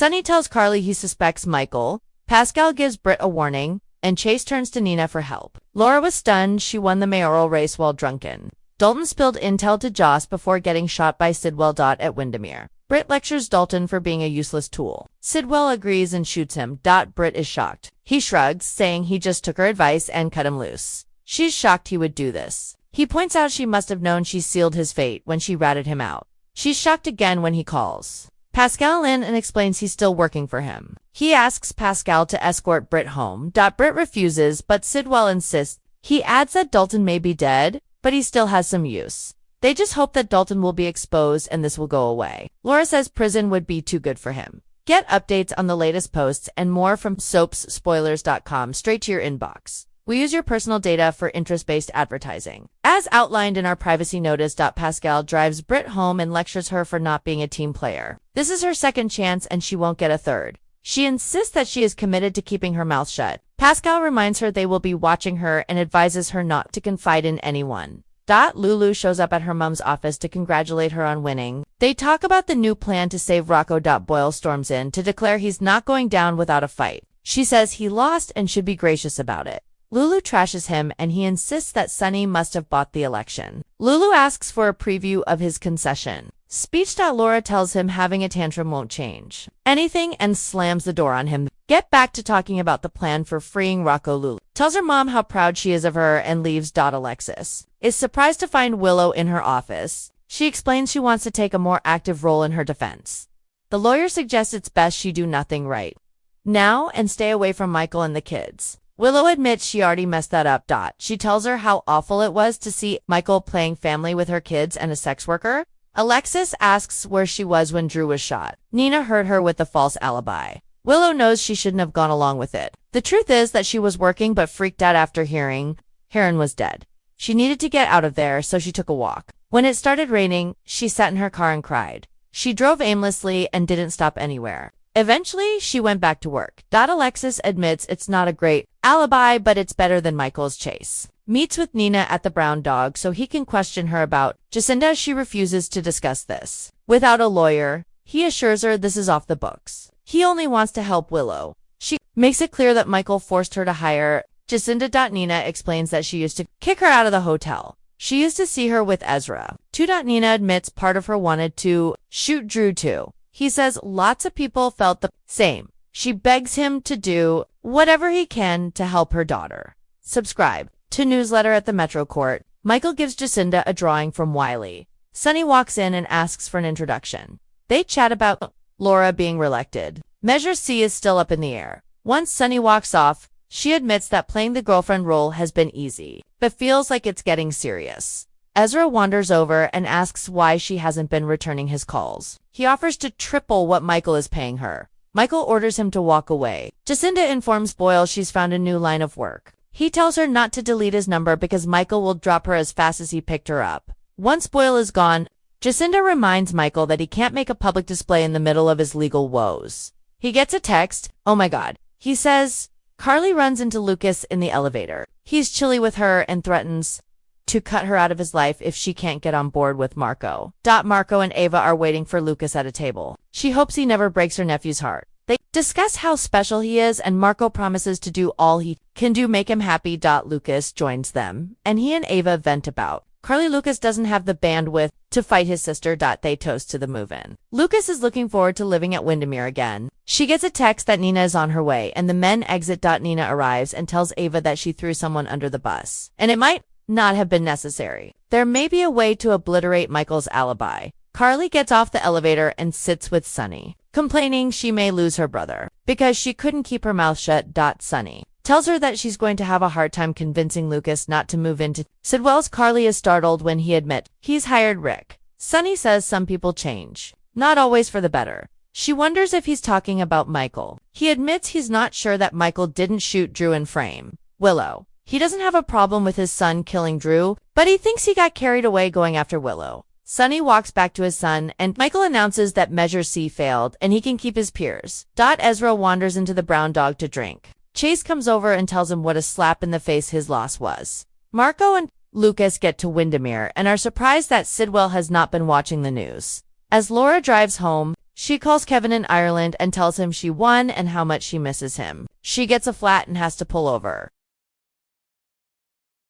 Sonny tells Carly he suspects Michael. Pascal gives Britt a warning, and Chase turns to Nina for help. Laura was stunned. She won the mayoral race while drunken. Dalton spilled intel to Joss before getting shot by Sidwell. At Windermere. Britt lectures Dalton for being a useless tool. Sidwell agrees and shoots him. Britt is shocked. He shrugs, saying he just took her advice and cut him loose. She's shocked he would do this. He points out she must have known she sealed his fate when she ratted him out. She's shocked again when he calls Pascal in and explains he's still working for him. He asks Pascal to escort Britt home. Britt refuses, but Sidwell insists. He adds that Dalton may be dead, but he still has some use. They just hope that Dalton will be exposed and this will go away. Laura says prison would be too good for him. Get updates on the latest posts and more from soapsspoilers.com straight to your inbox. We use your personal data for interest-based advertising. As outlined in our privacy notice, Pascal drives Britt home and lectures her for not being a team player. This is her second chance and she won't get a third. She insists that she is committed to keeping her mouth shut. Pascal reminds her they will be watching her and advises her not to confide in anyone. Lulu shows up at her mom's office to congratulate her on winning. They talk about the new plan to save Rocco. Boyle storms in to declare he's not going down without a fight. She says he lost and should be gracious about it. Lulu trashes him and he insists that Sonny must have bought the election. Lulu asks for a preview of his concession speech. Laura tells him having a tantrum won't change anything and slams the door on him. Get back to talking about the plan for freeing Rocco. Lulu tells her mom how proud she is of her and leaves. Alexis is surprised to find Willow in her office. She explains she wants to take a more active role in her defense. The lawyer suggests it's best she do nothing right now and stay away from Michael and the kids. Willow admits she already messed that up. She tells her how awful it was to see Michael playing family with her kids and a sex worker. Alexis asks where she was when Drew was shot. Nina heard her with the false alibi. Willow knows she shouldn't have gone along with it. The truth is that she was working but freaked out after hearing Heron was dead. She needed to get out of there, so she took a walk. When it started raining, she sat in her car and cried. She drove aimlessly and didn't stop anywhere. Eventually, she went back to work. Alexis admits it's not a great alibi, but it's better than Michael's. Chase meets with Nina at the Brown Dog so he can question her about Jacinda. She refuses to discuss this without a lawyer. He assures her this is off the books. He only wants to help Willow. She makes it clear that Michael forced her to hire Jacinda. Nina explains that she used to kick her out of the hotel. She used to see her with Ezra. Nina admits part of her wanted to shoot Drew too. He says lots of people felt the same. She begs him to do whatever he can to help her daughter. Subscribe to newsletter at the Metro Court. Michael gives Jacinda a drawing from Wiley. Sonny walks in and asks for an introduction. They chat about Laura being reelected. Measure C is still up in the air. Once Sonny walks off, she admits that playing the girlfriend role has been easy, but feels like it's getting serious. Ezra wanders over and asks why she hasn't been returning his calls. He offers to triple what Michael is paying her. Michael orders him to walk away. Jacinda informs Boyle she's found a new line of work. He tells her not to delete his number because Michael will drop her as fast as he picked her up. Once Boyle is gone, Jacinda reminds Michael that he can't make a public display in the middle of his legal woes. He gets a text. Oh my God. He says, Carly runs into Lucas in the elevator. He's chilly with her and threatens to cut her out of his life if she can't get on board with Marco. Marco and Ava are waiting for Lucas at a table. She hopes he never breaks her nephew's heart. They discuss how special he is and Marco promises to do all he can do make him happy. Lucas joins them and he and Ava vent about Carly. Lucas doesn't have the bandwidth to fight his sister. They toast to the move-in. Lucas is looking forward to living at Windermere again. She gets a text that Nina is on her way and the men exit. Nina arrives and tells Ava that she threw someone under the bus and it might not have been necessary. There may be a way to obliterate Michael's alibi. Carly gets off the elevator and sits with Sonny, complaining she may lose her brother because she couldn't keep her mouth shut. Sonny tells her that she's going to have a hard time convincing Lucas not to move into Sidwell's. Carly is startled when he admits he's hired Rick. Sonny says some people change, not always for the better. She wonders if he's talking about Michael. He admits he's not sure that Michael didn't shoot Drew and frame Willow. He doesn't have a problem with his son killing Drew, but he thinks he got carried away going after Willow. Sonny walks back to his son, and Michael announces that Measure C failed, and he can keep his peers. Ezra wanders into the Brown Dog to drink. Chase comes over and tells him what a slap in the face his loss was. Marco and Lucas get to Windermere and are surprised that Sidwell has not been watching the news. As Laura drives home, She calls Kevin in Ireland and tells him she won and how much she misses him. She gets a flat and has to pull over.